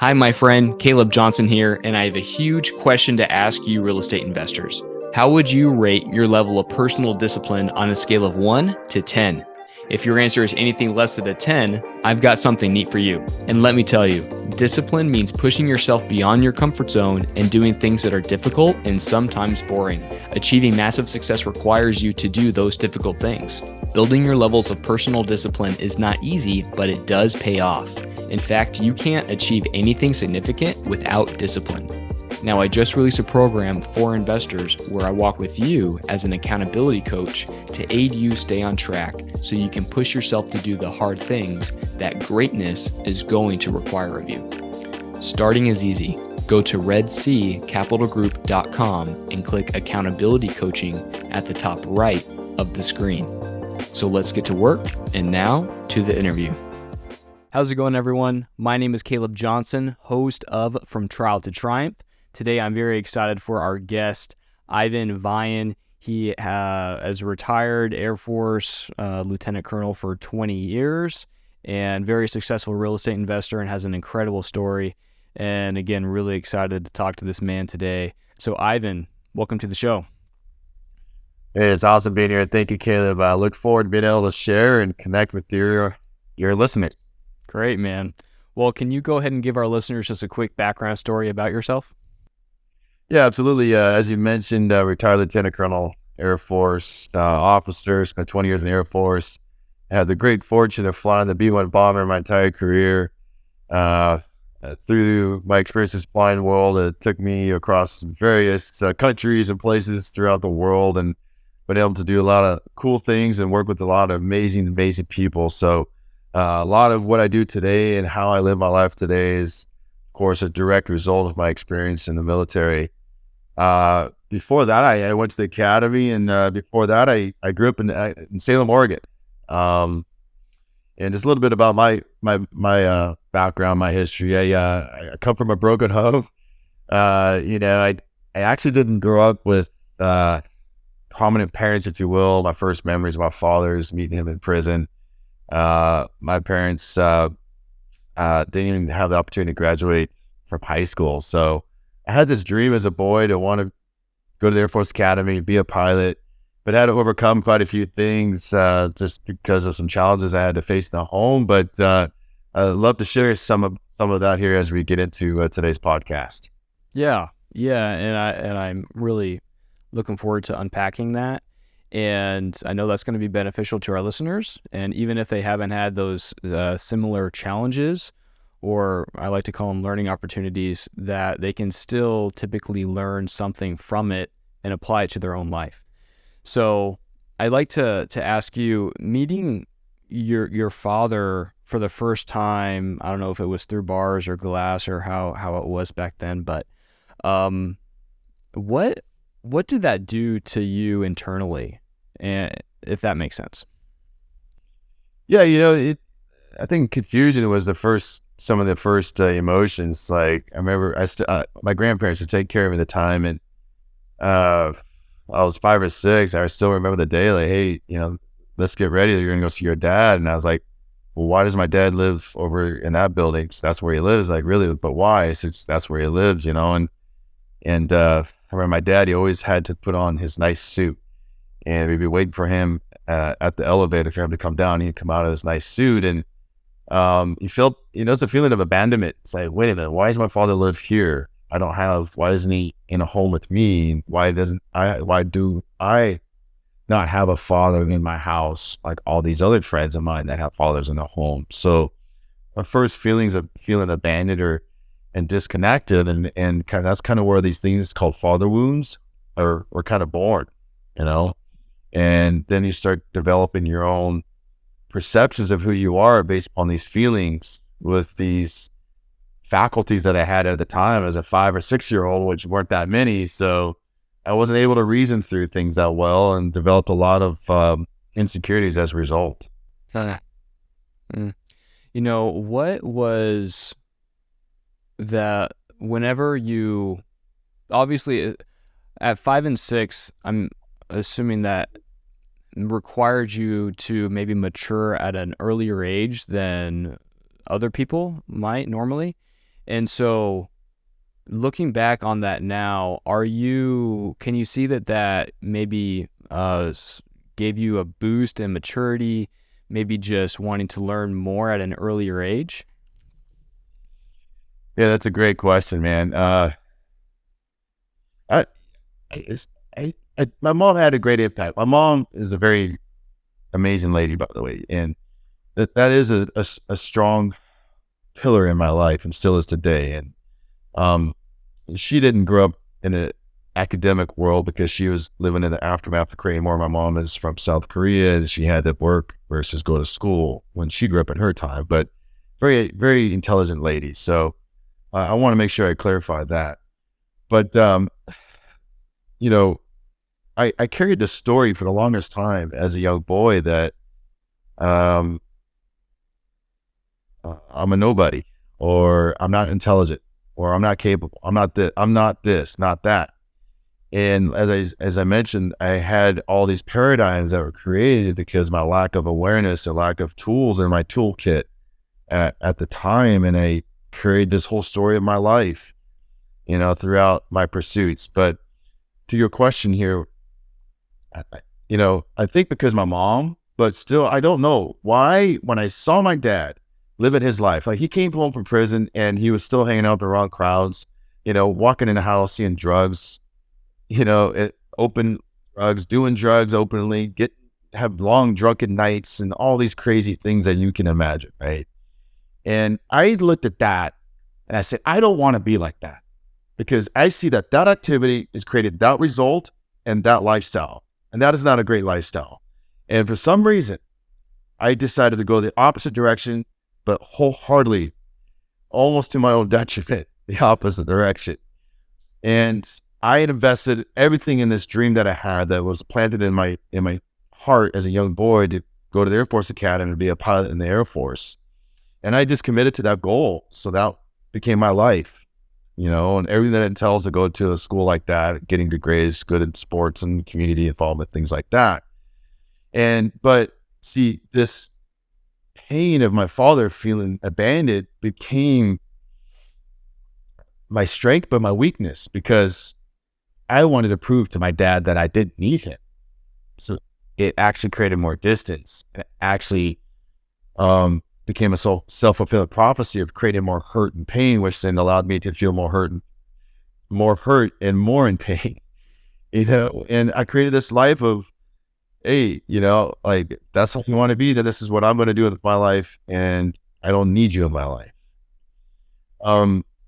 Hi, my friend, Caleb Johnson here, and I have a huge question to ask you, real estate investors. How would you rate your level of personal discipline on a scale of 1 to 10? If your answer is anything less than a 10, I've got something neat for you. And let me tell you, discipline means pushing yourself beyond your comfort zone and doing things that are difficult and sometimes boring. Achieving massive success requires you to do those difficult things. Building your levels of personal discipline is not easy, but it does pay off. In fact, you can't achieve anything significant without discipline. Now, I just released a program for investors where I walk with you as an accountability coach to aid you stay on track so you can push yourself to do the hard things that greatness is going to require of you. Starting is easy. Go to redccapitalgroup.com and click accountability coaching at the top right of the screen. So let's get to work, and now to the interview. How's it going, everyone? My name is Caleb Johnson, host of From Trial to Triumph. Today, I'm very excited for our guest, Iven Vian. He is a retired Air Force lieutenant colonel for 20 years and very successful real estate investor and has an incredible story. And again, really excited to talk to this man today. So Iven, welcome to the show. Hey, it's awesome being here. Thank you, Caleb. I look forward to being able to share and connect with your listeners. Great, man. Well, can you go ahead and give our listeners just a quick background story about yourself? Yeah, absolutely. As you mentioned, retired Lieutenant Colonel, Air Force officer, spent 20 years in the Air Force. I had the great fortune of flying the B-1 bomber my entire career. Through my experiences flying the world, it took me across various countries and places throughout the world and been able to do a lot of cool things and work with a lot of amazing people. So a lot of what I do today and how I live my life today is, of course, a direct result of my experience in the military. Before that, I went to the academy, and before that, I grew up in Salem, Oregon. And just a little bit about my background, my history. I come from a broken home. I actually didn't grow up with prominent parents, if you will. My first memories of my father is meeting him in prison. My parents didn't even have the opportunity to graduate from high school. So I had this dream as a boy to want to go to the Air Force Academy, be a pilot, but I had to overcome quite a few things just because of some challenges I had to face in the home. But I'd love to share some of that here as we get into today's podcast. Yeah, and I'm really looking forward to unpacking that. And I know that's going to be beneficial to our listeners. And even if they haven't had those similar challenges, or I like to call them learning opportunities, that they can still typically learn something from it and apply it to their own life. So I'd like to ask you, meeting your father for the first time, I don't know if it was through bars or glass or how it was back then, but what did that do to you internally, and if that makes sense? Yeah, I think confusion was some of the first emotions. Like I remember, my grandparents would take care of me at the time, and I was 5 or 6. I still remember the day, like, hey, let's get ready. You're gonna go see your dad. And I was like, well, why does my dad live over in that building? So that's where he lives. Like, really, but why? So that's where he lives, And I remember my dad, he always had to put on his nice suit, and we'd be waiting for him at the elevator for him to come down. He'd come out of his nice suit, and he felt, it's a feeling of abandonment. It's like, wait a minute, why does my father live here? Why isn't he in a home with me? Why do I not have a father in my house like all these other friends of mine that have fathers in their home? So my first feelings of feeling abandoned and disconnected, and that's kind of where these things called father wounds are kind of born, and then you start developing your own perceptions of who you are based on these feelings with these faculties that I had at the time as a 5 or 6 year old, which weren't that many. So I wasn't able to reason through things that well and developed a lot of insecurities as a result. What was that whenever you, obviously at 5 and 6, I'm assuming that required you to maybe mature at an earlier age than other people might normally. And so looking back on that now, can you see that maybe gave you a boost in maturity, maybe just wanting to learn more at an earlier age? Yeah, that's a great question, man. I, it's, my mom had a great impact. My mom is a very amazing lady, by the way, and that is a strong pillar in my life and still is today. And um, she didn't grow up in an academic world because she was living in the aftermath of Korean War. My mom is from South Korea and she had to work versus go to school when she grew up in her time, but very, very intelligent lady. So I want to make sure I clarify that. But, you know, I carried the story for the longest time as a young boy that um, I'm a nobody, or I'm not intelligent, or I'm not capable. I'm not this, not that. And as I mentioned, I had all these paradigms that were created because my lack of awareness and lack of tools in my toolkit at the time, and I carried this whole story of my life, throughout my pursuits. But to your question here, I think because my mom, but still, I don't know why. When I saw my dad living his life, like he came home from prison and he was still hanging out with the wrong crowds, walking in the house, seeing drugs, open drugs, doing drugs openly, have long drunken nights and all these crazy things that you can imagine, right? And I looked at that and I said, I don't want to be like that, because I see that activity has created that result and that lifestyle. And that is not a great lifestyle. And for some reason, I decided to go the opposite direction, but wholeheartedly, almost to my own detriment, the opposite direction. And I had invested everything in this dream that I had that was planted in my heart as a young boy to go to the Air Force Academy and be a pilot in the Air Force. And I just committed to that goal. So that became my life, and everything that it entails to go to a school like that, getting good grades, good in sports and community involvement, things like that. But see, this pain of my father feeling abandoned became my strength, but my weakness, because I wanted to prove to my dad that I didn't need him. So it actually created more distance, and it actually became a self-fulfilling prophecy of creating more hurt and pain, which then allowed me to feel more hurt and more in pain, and I created this life of, hey, like, that's how you want to be, then this is what I'm going to do with my life, and I don't need you in my life.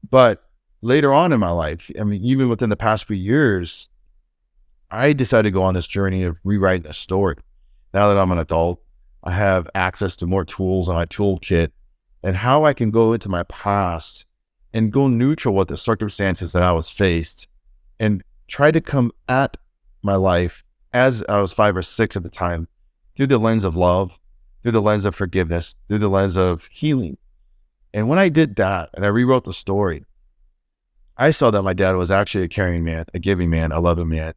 But later on in my life, I mean, even within the past few years, I decided to go on this journey of rewriting a story. Now that I'm an adult, I have access to more tools on my toolkit, and how I can go into my past and go neutral with the circumstances that I was faced, and try to come at my life as I was 5 or 6 at the time, through the lens of love, through the lens of forgiveness, through the lens of healing. And when I did that and I rewrote the story, I saw that my dad was actually a caring man, a giving man, a loving man.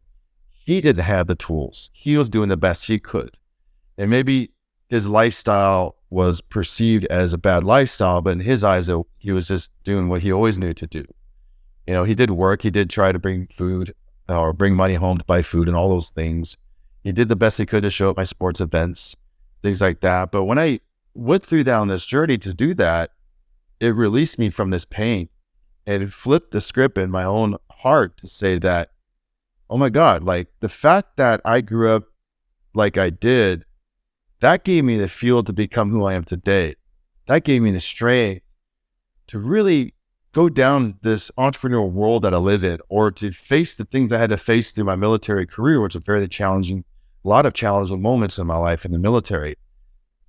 He didn't have the tools. He was doing the best he could. And maybe his lifestyle was perceived as a bad lifestyle, but in his eyes, he was just doing what he always knew to do. He did work. He did try to bring food or bring money home to buy food and all those things. He did the best he could to show up my sports events, things like that. But when I went through down this journey to do that, it released me from this pain, and it flipped the script in my own heart to say that, oh my God, like, the fact that I grew up like I did, that gave me the fuel to become who I am today. That gave me the strength to really go down this entrepreneurial world that I live in, or to face the things I had to face through my military career, which was very challenging, a lot of challenging moments in my life in the military.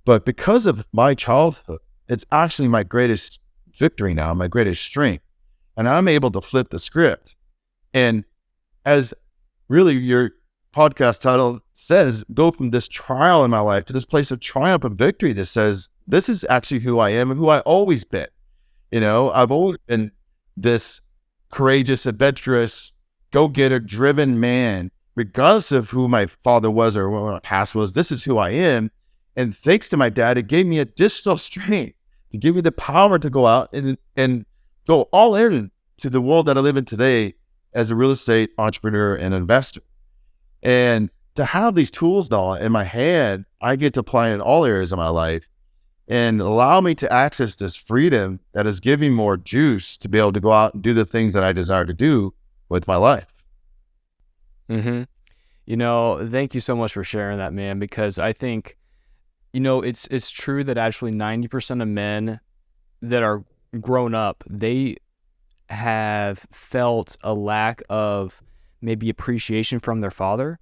But because of my childhood, it's actually my greatest victory now, my greatest strength. And I'm able to flip the script. And as really your podcast title says, go from this trial in my life to this place of triumph and victory that says, this is actually who I am and who I've always been. I've always been this courageous, adventurous, go-getter, driven man, regardless of who my father was or what my past was. This is who I am. And thanks to my dad, it gave me additional strength to give me the power to go out and go all in to the world that I live in today as a real estate entrepreneur and investor. And to have these tools now in my hand, I get to apply in all areas of my life and allow me to access this freedom that is giving more juice to be able to go out and do the things that I desire to do with my life. Mm-hmm. Thank you so much for sharing that, man, because I think, it's true that actually 90% of men that are grown up, they have felt a lack of maybe appreciation from their father.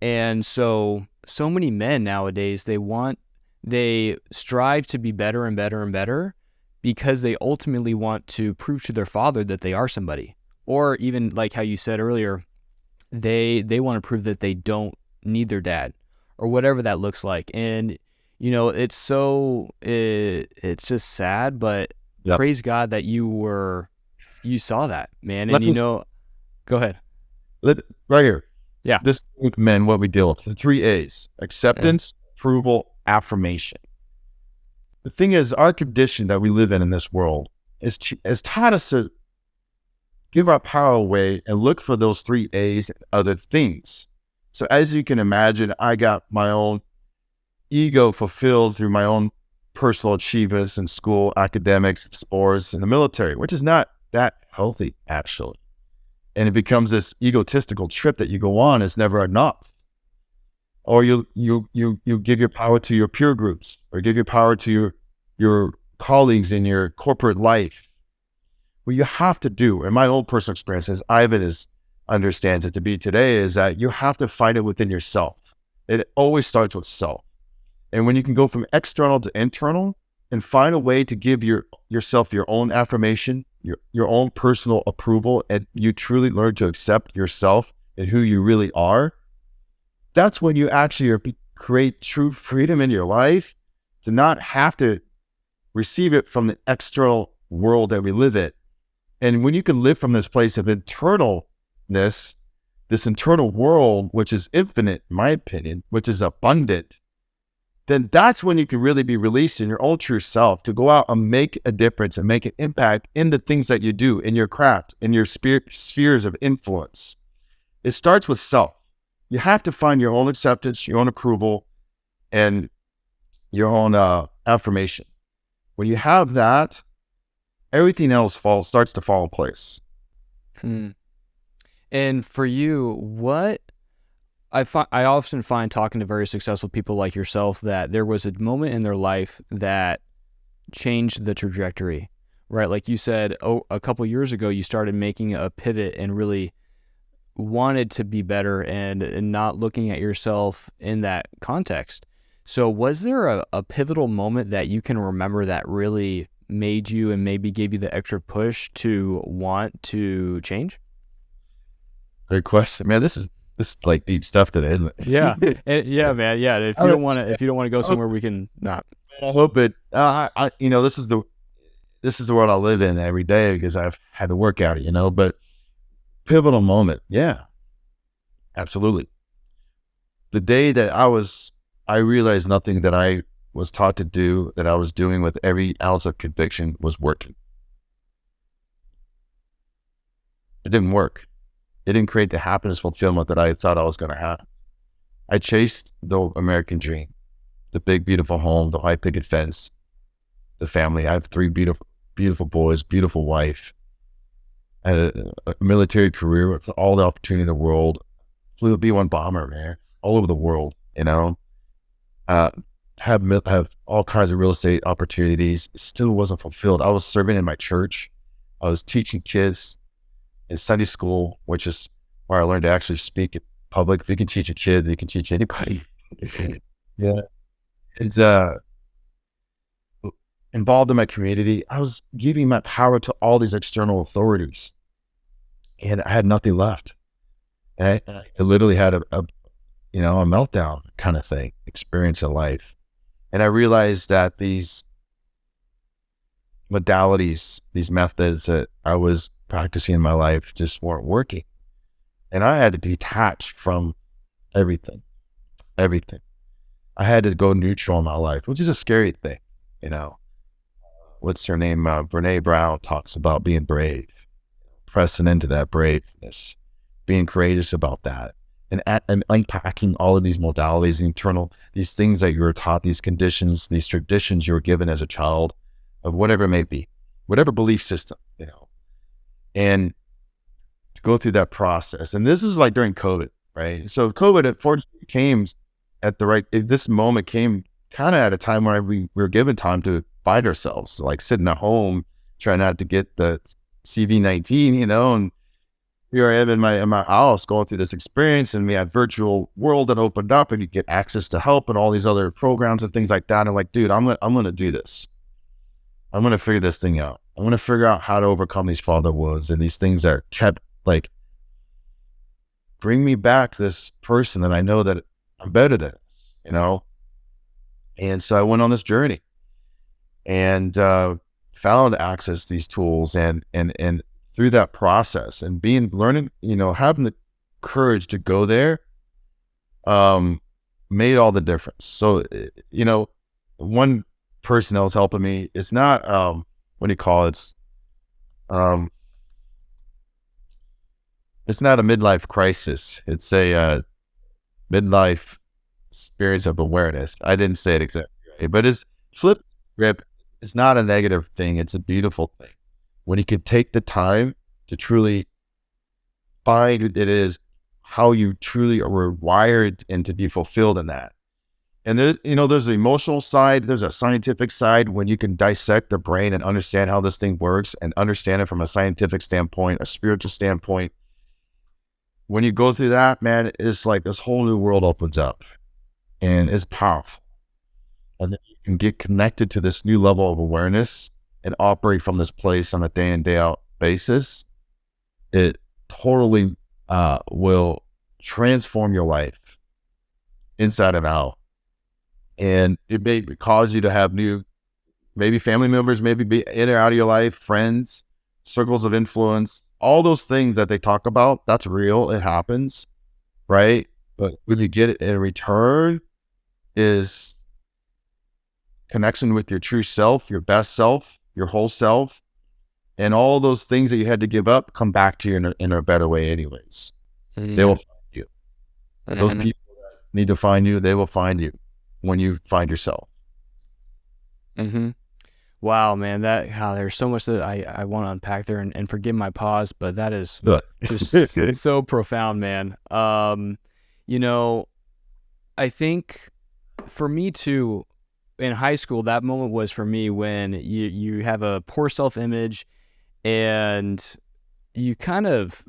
And so many men nowadays, they strive to be better and better and better because they ultimately want to prove to their father that they are somebody. Or even like how you said earlier, they want to prove that they don't need their dad or whatever that looks like. And, it's just sad, but Yep. praise God that you saw that, man. Let And, us, go ahead. right here. Yeah. This with men, what we deal with, the 3 A's: Yeah. acceptance, approval, affirmation. The thing is, our condition that we live in this world has taught us to give our power away and look for those 3 A's and other things. So as you can imagine, I got my own ego fulfilled through my own personal achievements in school, academics, sports, and the military, which is not that healthy, actually. And it becomes this egotistical trip that you go on. It's never enough. Or you give your power to your peer groups, or give your power to your colleagues in your corporate life. What you have to do, in my own personal experience, as Ivan understands it to be today, is that you have to find it within yourself. It always starts with self. And when you can go from external to internal and find a way to give yourself your own affirmation, your own personal approval, and you truly learn to accept yourself and who you really are, that's when you actually create true freedom in your life, to not have to receive it from the external world that we live in. And when you can live from this place of internalness, this internal world, which is infinite, in my opinion, which is abundant, then that's when you can really be released in your own true self to go out and make a difference and make an impact in the things that you do, in your craft, in your spheres of influence. It starts with self. You have to find your own acceptance, your own approval, and your own affirmation. When you have that, everything else starts to fall in place. And for you, what I often find talking to very successful people like yourself that there was a moment in their life that changed the trajectory, right? Like you said, a couple years ago, you started making a pivot and really wanted to be better and not looking at yourself in that context. So was there a pivotal moment that you can remember that really made you and maybe gave you the extra push to want to change? Great question, man. This is like deep stuff today, isn't it? Yeah, yeah, man. Yeah, if you don't want to go somewhere, we can not. I hope it. This is the world I live in every day because I've had to work at it. But pivotal moment, yeah, absolutely. The day that I realized nothing that I was taught to do, that I was doing with every ounce of conviction, was working. It didn't work. It didn't create the happiness, fulfillment that I thought I was going to have. I chased the American dream, the big, beautiful home, the high picket fence, the family. I have 3 beautiful, beautiful boys, beautiful wife. I had a military career with all the opportunity in the world. Flew a B-1 bomber, man, all over the world. Have all kinds of real estate opportunities. It still wasn't fulfilled. I was serving in my church. I was teaching kids in Sunday school, which is where I learned to actually speak in public. If you can teach a kid, you can teach anybody. Yeah. It's involved in my community. I was giving my power to all these external authorities, and I had nothing left. And I literally had a meltdown kind of thing, experience in life. And I realized that these modalities, these methods that I was practicing in my life just weren't working. And I had to detach from everything. I had to go neutral in my life, which is a scary thing, what's her name? Brene Brown talks about being brave, pressing into that braveness, being courageous about that, and unpacking all of these modalities, these things that you were taught, these conditions, these traditions you were given as a child, of whatever it may be, whatever belief system, and to go through that process. And this is like during COVID, right? So COVID, unfortunately, came this moment came kind of at a time where we were given time to find ourselves, like sitting at home, trying not to get the CV-19, and here I am in my house going through this experience, and we had virtual world that opened up, and you get access to help and all these other programs and things like that. And like, dude, I'm gonna do this. I'm gonna figure this thing out. I'm gonna figure out how to overcome these father wounds and these things that kept like bring me back to this person that I know that I'm better than this, And so I went on this journey and found access to these tools and through that process and learning, having the courage to go there, made all the difference. So, one person that was helping me, it's not, what do you call it? It's not a midlife crisis. It's a midlife experience of awareness. I didn't say it exactly right, but it's flip grip. It's not a negative thing. It's a beautiful thing. When you can take the time to truly find it is how you truly are wired and to be fulfilled in that. And there's the emotional side, there's a scientific side when you can dissect the brain and understand how this thing works and understand it from a scientific standpoint, a spiritual standpoint. When you go through that, man, it's like this whole new world opens up and it's powerful. And then you can get connected to this new level of awareness and operate from this place on a day in, day out basis. It totally will transform your life inside and out. And it may cause you to have new, maybe family members, maybe be in or out of your life, friends, circles of influence, all those things that they talk about. That's real. It happens, right? But when you get it in return is connection with your true self, your best self, your whole self, and all those things that you had to give up come back to you in a better way anyways. Mm-hmm. They will find you. Mm-hmm. Those people that need to find you, they will find you when you find yourself. Mm-hmm. Wow, man, there's so much that I want to unpack there, and forgive my pause, but that is just so profound, man. I think for me too, in high school, that moment was for me when you have a poor self-image and you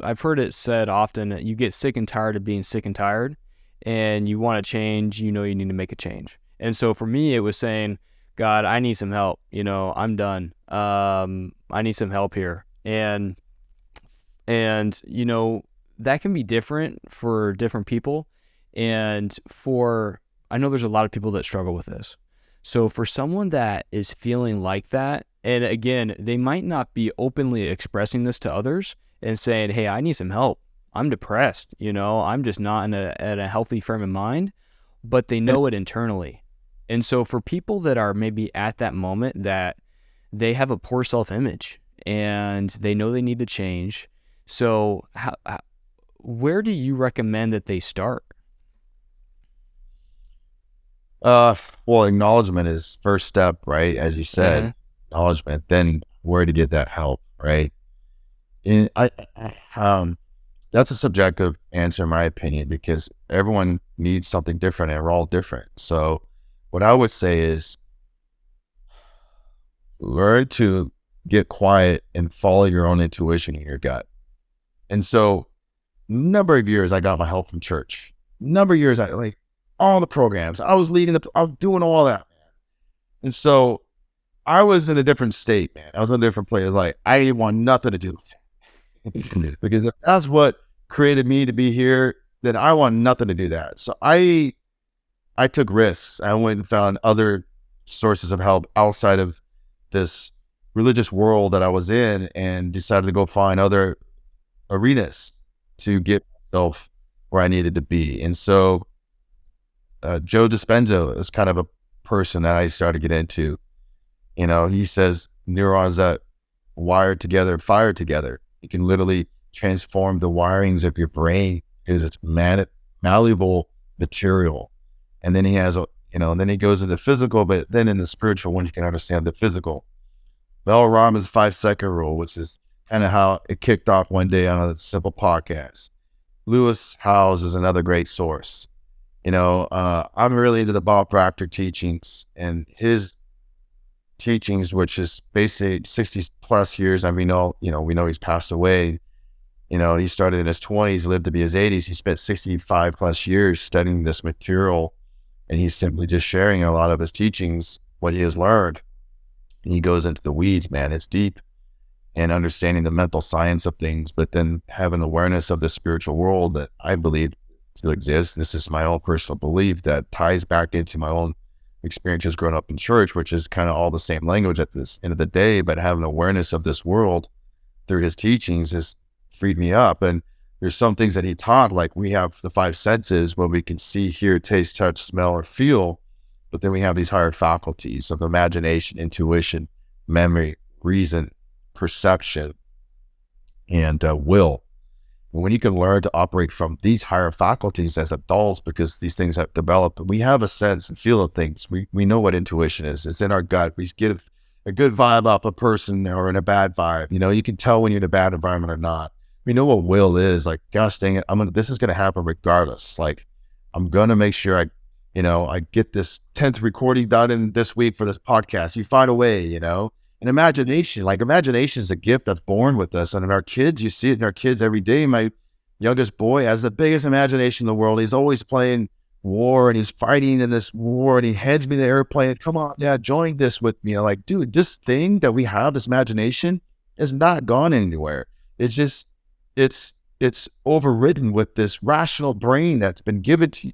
I've heard it said often that you get sick and tired of being sick and tired and you want to change, you need to make a change. And so for me, it was saying, God, I need some help. I'm done. I need some help here. And that can be different for different people. And I know there's a lot of people that struggle with this. So for someone that is feeling like that, and again, they might not be openly expressing this to others and saying, hey, I need some help. I'm depressed. I'm just not in a healthy frame of mind, but they know it internally. And so for people that are maybe at that moment that they have a poor self-image and they know they need to change. So where do you recommend that they start? Well, acknowledgement is first step, right? As you said, acknowledgement, then where to get that help, right? And that's a subjective answer in my opinion, because everyone needs something different and we're all different. So what I would say is learn to get quiet and follow your own intuition in your gut. And so number of years I got my help from church. Number of years I like all the programs. I was doing all that, man. And so I was in a different state, man. I was in a different place. Like I didn't want nothing to do with it. Because if that's what created me to be here, then I want nothing to do that. So I took risks. I went and found other sources of help outside of this religious world that I was in and decided to go find other arenas to get myself where I needed to be. And so Joe Dispenza is kind of a person that I started to get into. He says, neurons that wire together, fire together. You can literally transform the wirings of your brain because it's malleable material. And then he has then he goes into physical, but then in the spiritual one, you can understand the physical. Mel Rahman's 5-second rule, which is kind of how it kicked off one day on a simple podcast. Lewis Howes is another great source. I'm really into the Bob Proctor teachings, and his teachings, which is basically 60 plus years. We know he's passed away. He started in his 20s, lived to be his 80s. He spent 65 plus years studying this material, and he's simply just sharing a lot of his teachings, what he has learned. And he goes into the weeds, man. It's deep, and understanding the mental science of things, but then having awareness of the spiritual world that I believe still exists. This is my own personal belief that ties back into my own experiences growing up in church, which is kind of all the same language at this end of the day, but having awareness of this world through his teachings has freed me up. And there's some things that he taught, like we have the 5 senses where we can see, hear, taste, touch, smell, or feel, but then we have these higher faculties of imagination, intuition, memory, reason, perception, and will. And when you can learn to operate from these higher faculties as adults, because these things have developed, we have a sense and feel of things. We know what intuition is. It's in our gut. We get a good vibe off a person or in a bad vibe. You can tell when you're in a bad environment or not. We know what will is. Like, gosh dang it, this is going to happen regardless. Like, I'm going to make sure I get this 10th recording done in this week for this podcast. You find a way, And imagination is a gift that's born with us. And in our kids, you see it in our kids every day. My youngest boy has the biggest imagination in the world. He's always playing war, and he's fighting in this war, and he hands me the airplane. Come on, Dad, join this with me. I'm like, dude, this thing that we have, this imagination, is not gone anywhere. It's just, it's overridden with this rational brain that's been given to you.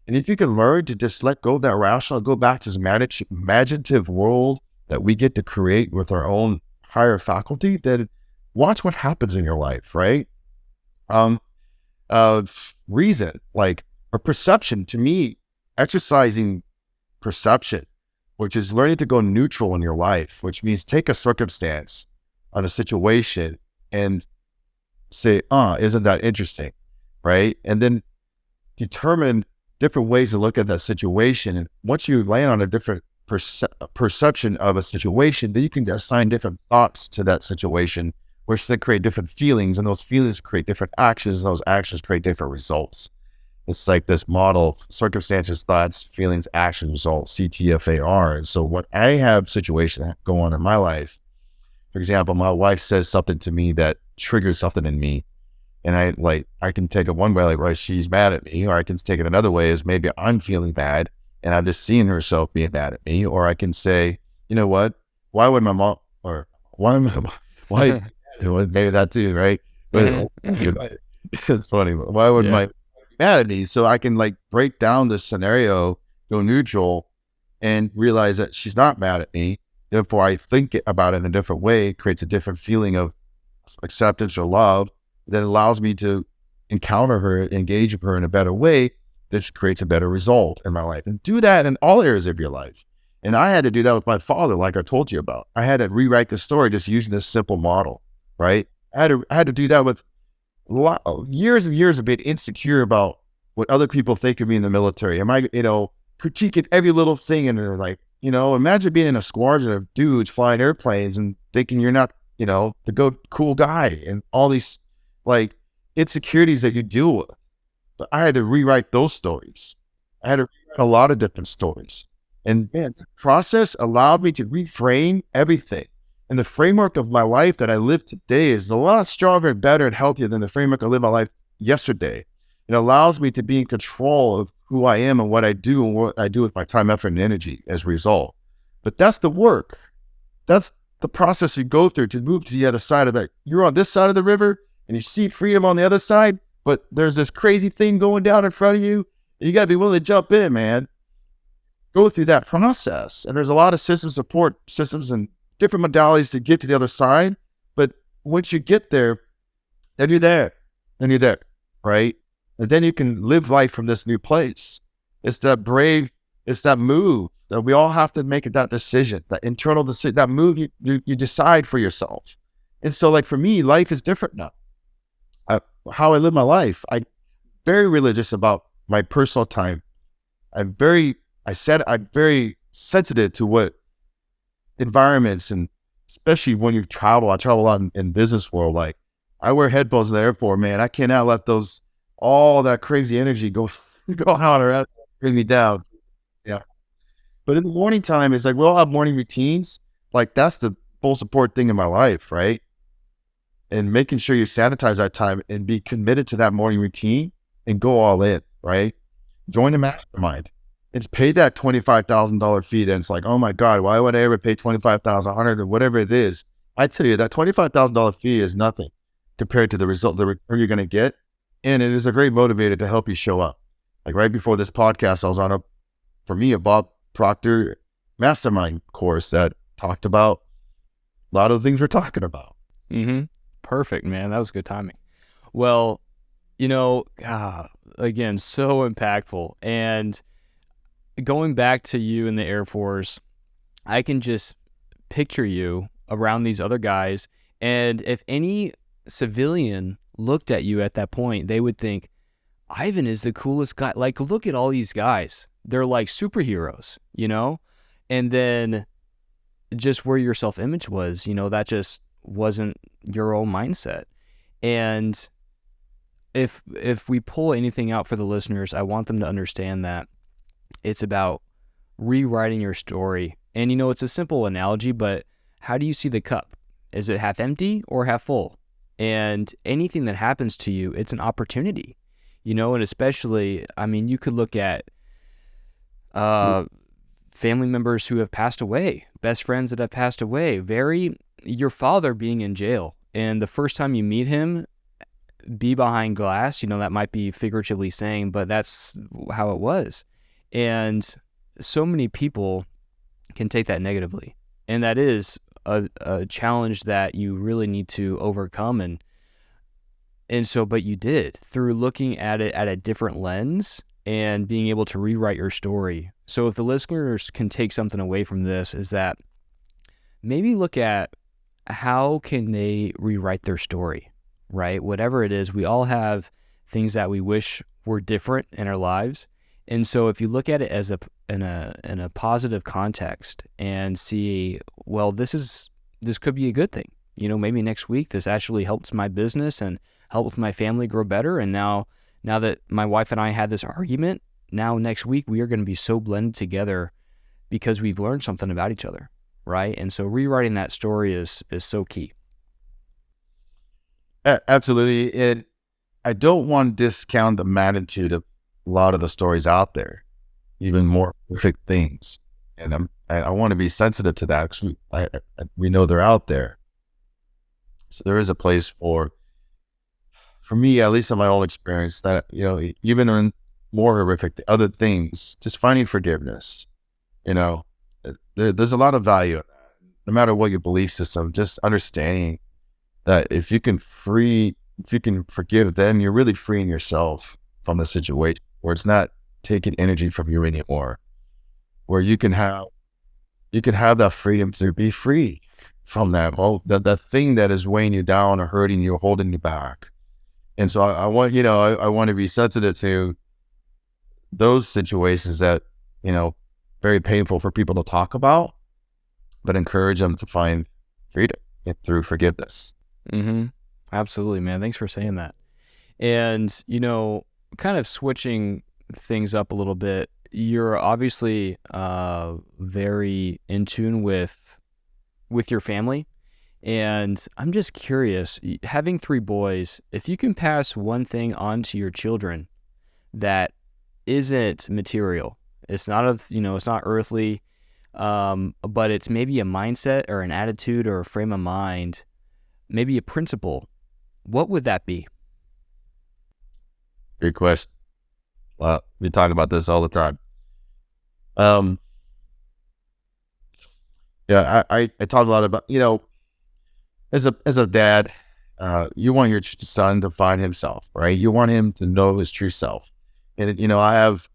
And if you can learn to just let go of that rational, go back to this imaginative world that we get to create with our own higher faculty, then watch what happens in your life, right? Reason, like, or perception, to me, exercising perception, which is learning to go neutral in your life, which means take a circumstance on a situation and say, isn't that interesting, right? And then determine different ways to look at that situation. And once you land on a different perception of a situation, then you can assign different thoughts to that situation, which then create different feelings, and those feelings create different actions, and those actions create different results. It's like this model: circumstances, thoughts, feelings, actions, results, CTFAR. And so when I have situations go on in my life, for example, my wife says something to me that triggers something in me, and I can take it one way, like, right, she's mad at me, or I can take it another way, as maybe I'm feeling bad and I'm just seeing herself being mad at me. Or I can say, you know what, why would my mom, or why maybe that too, right? But it's funny. Why would my mad at me? So I can break down the scenario, go neutral, and realize that she's not mad at me. Therefore, I think about it in a different way. It creates a different feeling of acceptance or love that allows me to encounter her, engage with her in a better way. That creates a better result in my life. And do that in all areas of your life. And I had to do that with my father, like I told you about. I had to rewrite the story just using this simple model, right? I had to do that with years and years of being insecure about what other people think of me in the military. Am I, critiquing every little thing, and they're like, imagine being in a squadron of dudes flying airplanes and thinking you're not, the cool guy, and all these insecurities that you deal with. But I had to rewrite those stories. I had to rewrite a lot of different stories. And man, the process allowed me to reframe everything. And the framework of my life that I live today is a lot stronger and better and healthier than the framework I lived my life yesterday. It allows me to be in control of who I am and what I do and what I do with my time, effort, and energy as a result. But that's the work. That's the process you go through to move to the other side of that. You're on this side of the river and you see freedom on the other side, but there's this crazy thing going down in front of you, and you got to be willing to jump in, man. Go through that process. And there's a lot of support systems and different modalities to get to the other side. But once you get there, then you're there. Then you're there, right? And then you can live life from this new place. It's that brave It's that move that we all have to make, that decision, that internal decision, that move you decide for yourself. And so like for me, life is different now. How I live my life, I'm very religious about my personal time. I'm very sensitive to what environments, and especially when you travel. I travel a lot in business world. Like I wear headphones in the airport, man. I cannot let all that crazy energy go out or bring me down. Yeah. But in the morning time, it's like we all have morning routines. Like that's the full support thing in my life, right? And making sure you sanitize that time and be committed to that morning routine and go all in, right? Join a mastermind. It's pay that $25,000 fee. Then it's like, oh my God, why would I ever pay 25,000, 100, or whatever it is? I tell you, that $25,000 fee is nothing compared to the return you're going to get. And it is a great motivator to help you show up. Like right before this podcast, I was on a Bob Proctor mastermind course that talked about a lot of the things we're talking about. Mm-hmm. Perfect, man. That was good timing. Well, again, so impactful. And going back to you in the Air Force, I can just picture you around these other guys. And if any civilian looked at you at that point, they would think, Iven is the coolest guy. Like, look at all these guys. They're like superheroes, And then just where your self-image was, that just wasn't your own mindset. And if we pull anything out for the listeners, I want them to understand that it's about rewriting your story. And it's a simple analogy, but how do you see the cup? Is it half empty or half full? And anything that happens to you, it's an opportunity, and especially, you could look at family members who have passed away, best friends that have passed away, your father being in jail. And the first time you meet him, be behind glass, that might be figuratively saying, but that's how it was. And so many people can take that negatively. And that is a challenge that you really need to overcome. But you did through looking at it at a different lens and being able to rewrite your story. So if the listeners can take something away from this, is that maybe look at how can they rewrite their story, right? Whatever it is, we all have things that we wish were different in our lives. And so if you look at it as in a positive context and see, well, this could be a good thing. Maybe next week this actually helps my business and helps my family grow better. And now that my wife and I had this argument, now next week we are going to be so blended together because we've learned something about each other, right? And so rewriting that story is so key. Absolutely. And I don't want to discount the magnitude of a lot of the stories out there, even more perfect things. And I want to be sensitive to that because we know they're out there. So there is a place for me, at least in my own experience, that, even in more horrific other things, just finding forgiveness, there's a lot of value in that. No matter what your belief system, just understanding that if you can forgive them, you're really freeing yourself from the situation where it's not taking energy from you anymore, where you can have that freedom to be free from that thing that is weighing you down or hurting you or holding you back. And so I want to be sensitive to those situations that, very painful for people to talk about, but encourage them to find freedom through forgiveness. Mm-hmm. Absolutely, man. Thanks for saying that. And, kind of switching things up a little bit, you're obviously very in tune with your family. And I'm just curious, having 3 boys, if you can pass one thing on to your children that isn't material, it's not it's not earthly, but it's maybe a mindset or an attitude or a frame of mind, maybe a principle, what would that be? Great question. Well, we talk about this all the time. I talk a lot about, as a dad, you want your son to find himself, right? You want him to know his true self. And, I have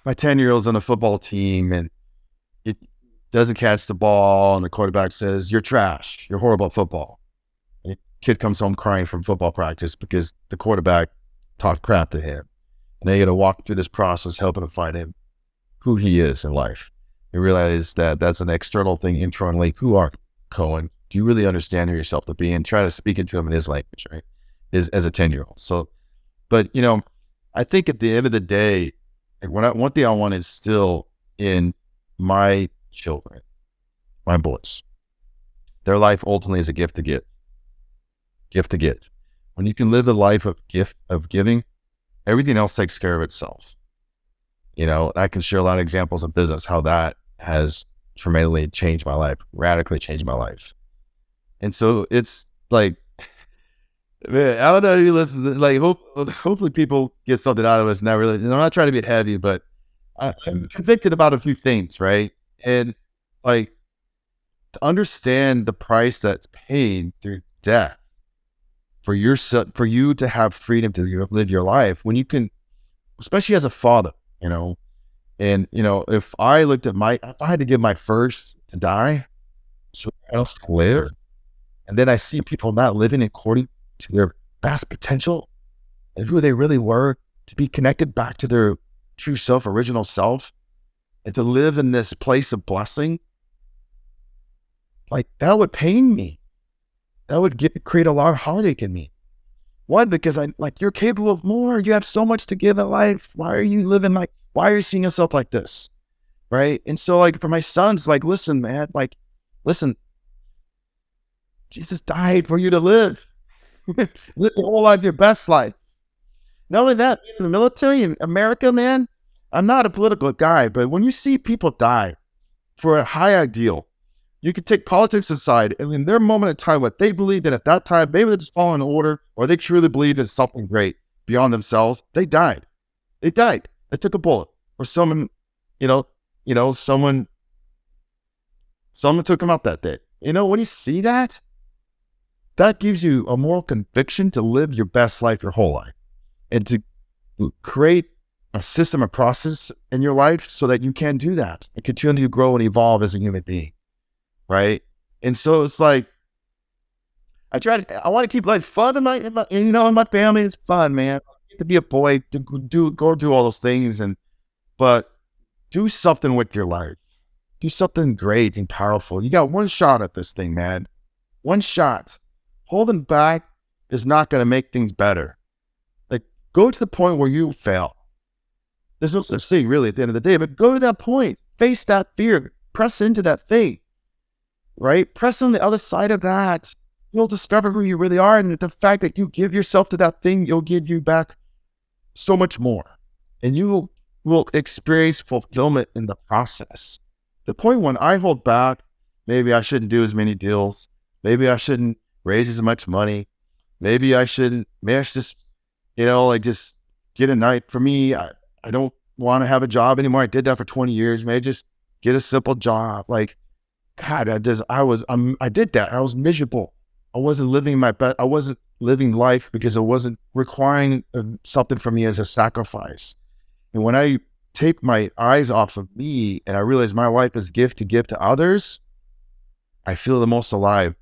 my 10-year-old's on a football team and it doesn't catch the ball, and the quarterback says, "You're trash. You're horrible at football." And the kid comes home crying from football practice because the quarterback talked crap to him. And they got to walk through this process, helping him find him who he is in life. You realize that that's an external thing internally. Who are Cohen? Do you really understand who yourself to be? And try to speak into him in his language, right? As a 10-year-old. So, but I think at the end of the day, like one thing I want to instill in my children, my boys, their life ultimately is a gift to give. Gift to give. When you can live a life of giving, everything else takes care of itself. I can share a lot of examples of business, how that has tremendously changed my life, radically changed my life. And so it's like, man, I don't know if you listen, like, hopefully people get something out of us. Not really, I'm not trying to be heavy, but I'm convicted about a few things, right? And like, to understand the price that's paid through death for you to have freedom to live your life, when you can, especially as a father, and if I had to give my first to die so else to live, and then I see people not living according to their vast potential and who they really were, to be connected back to their true self, original self, and to live in this place of blessing, like that would pain me. That would create a lot of heartache in me. One, because you're capable of more. You have so much to give in life. Why are you seeing yourself like this? Right? And so for my sons, listen, man, listen, Jesus died for you to live. Live the whole life, your best life. Not only that, in the military in America, man, I'm not a political guy, but when you see people die for a high ideal, you can take politics aside, and in their moment of time, what they believed in at that time, maybe they're just following order, or they truly believed in something great beyond themselves. They died. They died. They took a bullet, or someone took them out that day. When you see that, that gives you a moral conviction to live your best life your whole life, and to create a system, a process in your life so that you can do that and continue to grow and evolve as a human being. Right. And so it's like, I want to keep life fun in my family. It's fun, man. To be a boy, to go do all those things, but do something with your life. Do something great and powerful. You got one shot at this thing, man. One shot. Holding back is not going to make things better. Go to the point where you fail. There's no such thing really at the end of the day, but go to that point. Face that fear. Press into that thing. Right? Press on the other side of that. You'll discover who you really are. And the fact that you give yourself to that thing, you'll give you back so much more. And you will experience fulfillment in the process. The point when I hold back, maybe I shouldn't do as many deals. Maybe I shouldn't raise as much money. Maybe I should just, just get a night. For me, I don't want to have a job anymore. I did that for 20 years. Maybe just get a simple job. God, I did that. I was miserable. I wasn't living my best. I wasn't living life because it wasn't requiring something from me as a sacrifice. And when I take my eyes off of me and I realize my life is gift to give to others, I feel the most alive,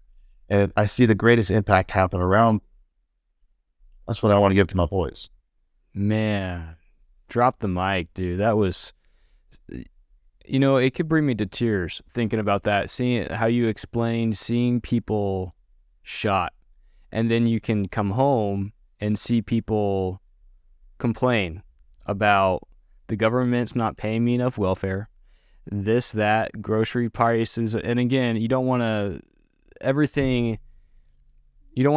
and I see the greatest impact happen around. That's what I want to give to my boys. Man, drop the mic, dude. That was, it could bring me to tears thinking about that, seeing how you explained, seeing people shot, and then you can come home and see people complain about the government's not paying me enough welfare, this, that, grocery prices. And again, you don't want to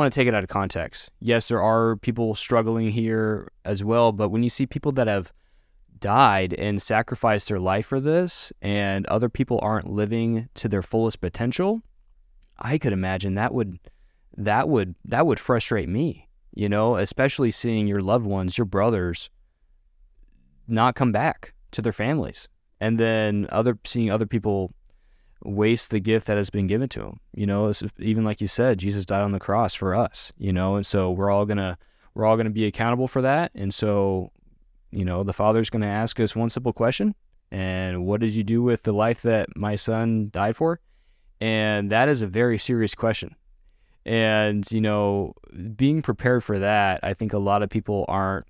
take it out of context. Yes, there are people struggling here as well, but when you see people that have died and sacrificed their life for this, and other people aren't living to their fullest potential, I could imagine that would frustrate me, especially seeing your loved ones, your brothers, not come back to their families, and then seeing other people waste the gift that has been given to them. It's even like you said, Jesus died on the cross for us, and so we're all gonna be accountable for that. And so the Father's going to ask us one simple question. And what did you do with the life that my son died for? And that is a very serious question. And, being prepared for that, I think a lot of people aren't.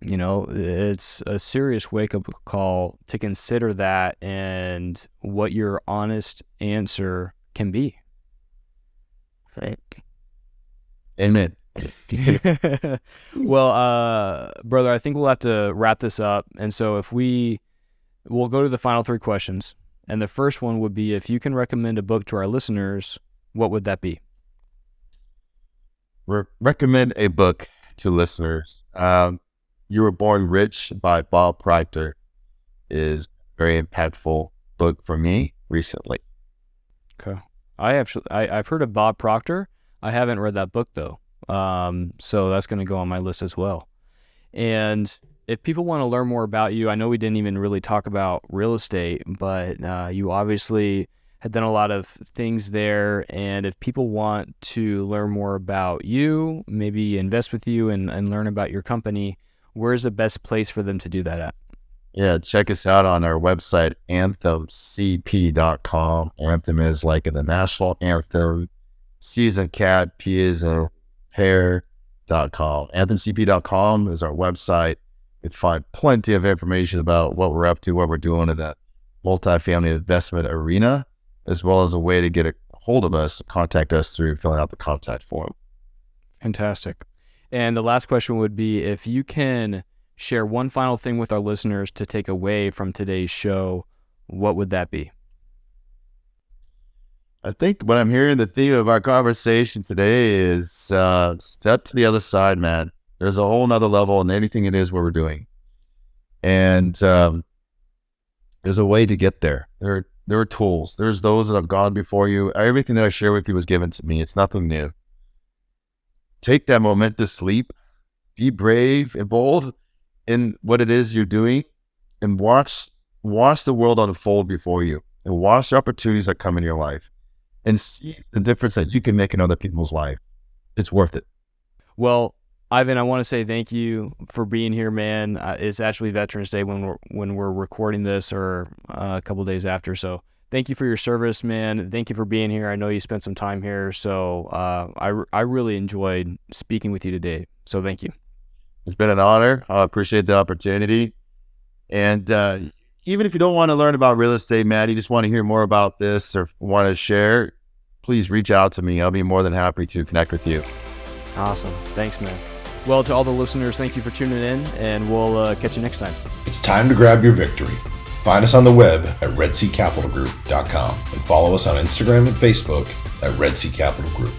It's a serious wake-up call to consider that and what your honest answer can be. Right. Amen. Well, brother, I think we'll have to wrap this up. And so we'll go to the final 3 questions. And the first one would be, if you can recommend a book to our listeners, what would that be? Recommend a book to listeners. You Were Born Rich by Bob Proctor is a very impactful book for me recently. Okay. I've heard of Bob Proctor. I haven't read that book though. So that's going to go on my list as well. And if people want to learn more about you, I know we didn't even really talk about real estate, but you obviously had done a lot of things there. And if people want to learn more about you, maybe invest with you and learn about your company, where's the best place for them to do that at? Yeah, check us out on our website, anthemcp.com. Anthem is like in the national anthem. C is in cat, P is in pear.com. Anthemcp.com is our website. You can find plenty of information about what we're up to, what we're doing in the multifamily investment arena, as well as a way to get a hold of us, contact us through filling out the contact form. Fantastic. And the last question would be, if you can share one final thing with our listeners to take away from today's show, what would that be? I think what I'm hearing, the theme of our conversation today is step to the other side, man. There's a whole nother level in anything it is what we're doing. And there's a way to get there. There are tools. There's those that have gone before you. Everything that I share with you was given to me. It's nothing new. Take that momentous leap. Be brave and bold in what it is you're doing, and watch the world unfold before you, and watch the opportunities that come in your life, and see the difference that you can make in other people's life. It's worth it. Well, Ivan, I want to say thank you for being here, man. It's actually Veterans Day when we're recording this, or a couple days after. So thank you for your service, man. Thank you for being here. I know you spent some time here, so I really enjoyed speaking with you today. So thank you. It's been an honor. I appreciate the opportunity. And even if you don't want to learn about real estate, man, you just want to hear more about this or want to share, please reach out to me. I'll be more than happy to connect with you. Awesome. Thanks, man. Well, to all the listeners, thank you for tuning in, and we'll catch you next time. It's time to grab your victory. Find us on the web at redseacapitalgroup.com and follow us on Instagram and Facebook at Red Sea Capital Group.